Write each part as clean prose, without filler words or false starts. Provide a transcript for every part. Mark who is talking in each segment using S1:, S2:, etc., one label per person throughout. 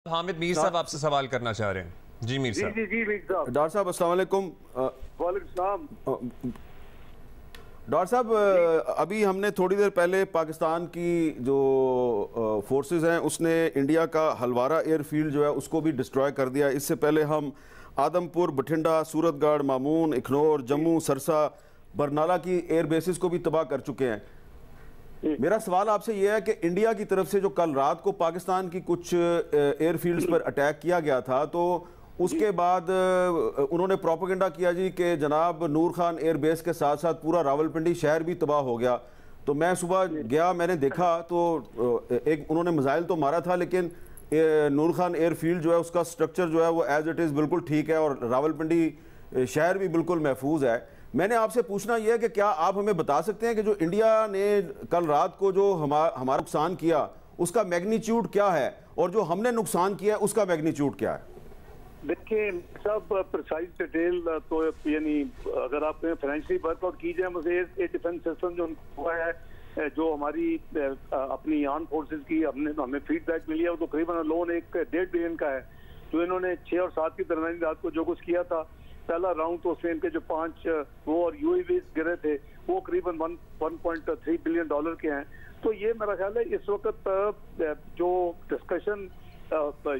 S1: हामिद मीर साहब आपसे सवाल करना चाह रहे हैं। जी मीर साहब।
S2: जी मीर साहब।
S3: डॉक्टर साहब अस्सलाम वालेकुम।
S2: वालेकुम सलाम।
S3: डॉक्टर साहब अभी हमने थोड़ी देर पहले पाकिस्तान की जो फोर्सेस हैं उसने इंडिया का हलवारा एयरफील्ड जो है उसको भी डिस्ट्रॉय कर दिया। इससे पहले हम आदमपुर, बठिंडा, सूरतगढ़, मामून, इखनौर, जम्मू, सरसा, बरनाला की एयर बेसिस को भी तबाह कर चुके हैं। मेरा सवाल आपसे यह है कि इंडिया की तरफ से जो कल रात को पाकिस्तान की कुछ एयरफील्ड्स पर अटैक किया गया था, तो उसके बाद उन्होंने प्रोपेगेंडा किया जी कि जनाब नूर खान एयरबेस के साथ साथ पूरा रावलपिंडी शहर भी तबाह हो गया। तो मैं सुबह गया, मैंने देखा तो एक उन्होंने मिसाइल तो मारा था, लेकिन नूर खान एयरफील्ड जो है उसका स्ट्रक्चर जो है वो एज इट इज़ बिल्कुल ठीक है और रावलपिंडी शहर भी बिल्कुल महफूज है। मैंने आपसे पूछना यह है कि क्या आप हमें बता सकते हैं कि जो इंडिया ने कल रात को जो हमारा नुकसान किया उसका मैग्नीट्यूड क्या है और जो हमने नुकसान किया है उसका मैग्नीट्यूड क्या है?
S2: देखिए सब प्रिसाइज डिटेल तो यानी अगर आप फाइनेंशियली वर्कआउट की जाए, मुझे एयर डिफेंस सिस्टम जो हुआ है, जो हमारी अपनी आर्म फोर्सेस की हमें फीडबैक मिली है, वो तो करीबन लोन 1.5 बिलियन का है। जो इन्होंने 6 और 7 की दरमियानी रात को जो कुछ किया था, पहला राउंड तो उसमें इनके जो 5 वो और यूएवी गिरे थे वो करीबन 1.3 बिलियन डॉलर के हैं। तो ये मेरा ख्याल है इस वक्त जो डिस्कशन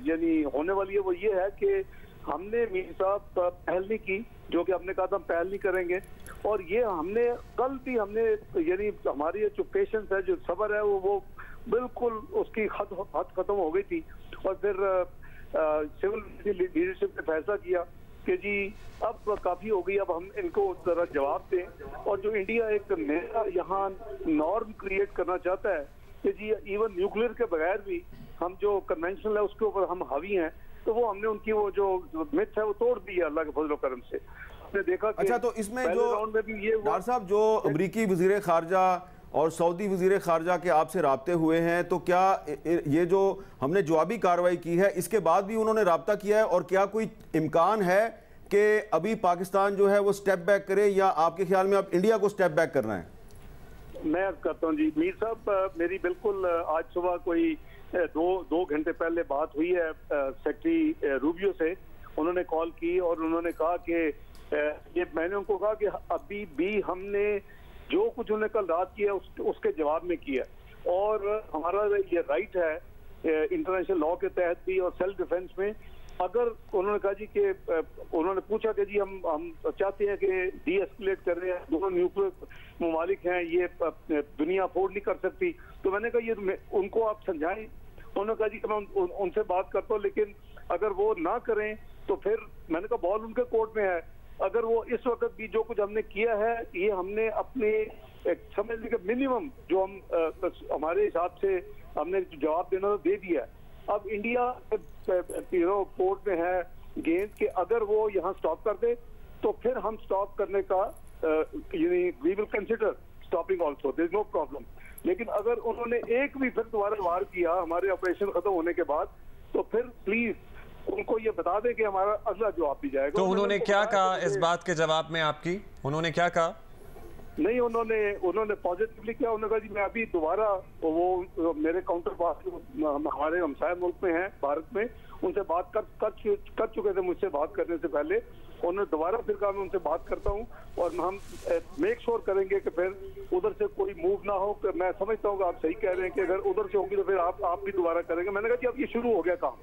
S2: यानी होने वाली है वो ये है कि हमने मीर साहब पहल नहीं की, जो कि हमने कहा था हम पहल नहीं करेंगे, और ये हमने कल भी हमने यानी हमारी जो पेशेंस है, जो सब्र है, वो बिल्कुल उसकी हद खत्म हो गई थी। और फिर सिविल लीडरशिप ने फैसला किया कि जी अब काफी हो गई, अब हम इनको जरा जवाब दें। और जो इंडिया एक नया यहाँ नॉर्म क्रिएट करना चाहता है कि जी इवन न्यूक्लियर के बगैर भी हम जो कन्वेंशनल है उसके ऊपर हम हावी हैं, तो वो हमने उनकी वो जो मिथ है वो तोड़ दी है अल्लाह के फजल करम से। हमने देखा कि
S3: अच्छा, तो इसमें जो
S2: राउंड में भी ये
S3: डॉक्टर साहब जो अमरीकी वजीर खारजा और सऊदी वजीर खारजा के आपसे राब्ते हुए हैं, तो क्या ये जो हमने जवाबी कार्रवाई की है इसके बाद भी उन्होंने राब्ता किया है, और क्या कोई इम्कान है कि अभी पाकिस्तान जो है वो स्टेप बैक करे, या आपके ख्याल में अब इंडिया को स्टेप बैक करना है?
S2: मैं अर्ज करता हूँ जी मीर साहब, मेरी बिल्कुल आज सुबह कोई दो घंटे पहले बात हुई है सेक्रेटरी रूबियो से। उन्होंने कॉल की और उन्होंने कहा कि ये मैंने उनको कहा कि अभी भी हमने जो कुछ उन्होंने कल रात किया उसके जवाब में किया, और हमारा ये राइट है इंटरनेशनल लॉ के तहत भी और सेल्फ डिफेंस में। अगर उन्होंने कहा जी कि उन्होंने पूछा कि जी हम चाहते हैं कि डी एस्केलेट कर रहे हैं, दोनों न्यूक्लियर ममालिक हैं, ये दुनिया अफोर्ड नहीं कर सकती। तो मैंने कहा ये उनको आप समझाएं। उन्होंने कहा जी कि मैं उनसे बात करता हूँ, लेकिन अगर वो ना करें तो फिर मैंने कहा बॉल उनके कोर्ट में है। अगर वो इस वक्त भी जो कुछ हमने किया है ये हमने अपने समझ लीजिए मिनिमम जो हम हमारे हिसाब से हमने जवाब देना दे दिया है। अब इंडिया कोर्ट में है गेंद के, अगर वो यहाँ स्टॉप कर दे तो फिर हम स्टॉप करने का we will consider stopping also, there is no problem. लेकिन अगर उन्होंने एक भी फिर दोबारा वार किया हमारे ऑपरेशन खत्म होने के बाद, तो फिर प्लीज उनको ये बता दें कि हमारा अगला जवाब भी जाएगा।
S1: तो उन्होंने क्या कहा इस बात के जवाब में आपकी? उन्होंने क्या कहा?
S2: नहीं, उन्होंने पॉजिटिवली किया। उन्होंने कहा जी मैं अभी दोबारा वो मेरे काउंटर पार्ट हमारे हमसाया मुल्क में हैं भारत में, उनसे बात कर चुके थे मुझसे बात करने से पहले। उन्होंने दोबारा फिर कहा मैं उनसे बात करता हूं और हम मेक श्योर करेंगे कि फिर उधर से कोई मूव ना हो। मैं समझता हूँ कि आप सही कह रहे हैं कि अगर उधर से होगी तो फिर आप भी दोबारा करेंगे। मैंने कहा जी अब ये शुरू हो गया काम।